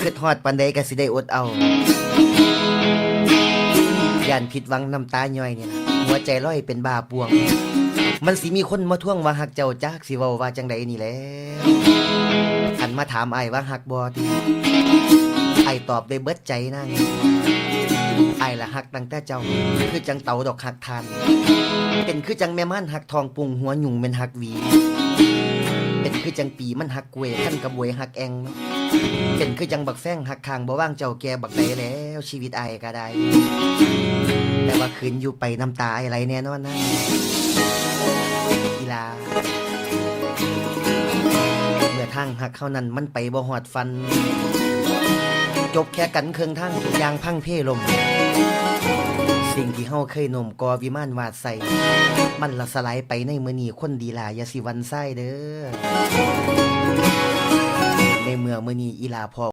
คิดฮอดปานใดก็สิได้อดเอาย่านผิดหวังน้ำตาย่อยเนี่ยหัวใจลอยเป็นบ้าปวงมันสิมีคนมาท่วงว่าฮักเจ้าจักสิเว้าว่าจังใดนี่แหล้วคันมาถามอ้ายว่าฮักบ่ติอ้ายตอบได้เบิดใจนั่งอ้ายละฮักตั้งแต่เจ้าคือจังเตาดอกฮักทานเป็นคือจังแม่ม่านฮักทองปุงหัวหยุ่งเป็นฮักหวีเป็นคือจังปีมันฮักกล้วยขั้นกระบวยฮักแองเนาะเป็นคือจังบักแฟงฮักคางบ่ว่างเจ้าแก่บักใดแล้วชีวิตอ้ายก็ได้แต่ว่าคืนอยู่ไปน้ำตาอ้ายไหลแน่นอนนะกีฬาเมื่อทางหักเขานั้นมันไปบ่หอดฟันจบแค่กันเครื่องทางทุกอย่างพังเพลมสิ่งที่เฮาเคยโน้มกอวิมานวาดใส่มันละสลายไปในมื้อนี้คนดีลาอย่าสิวันไส้เด้อในเมื่อมื้อนี้อีลาพอ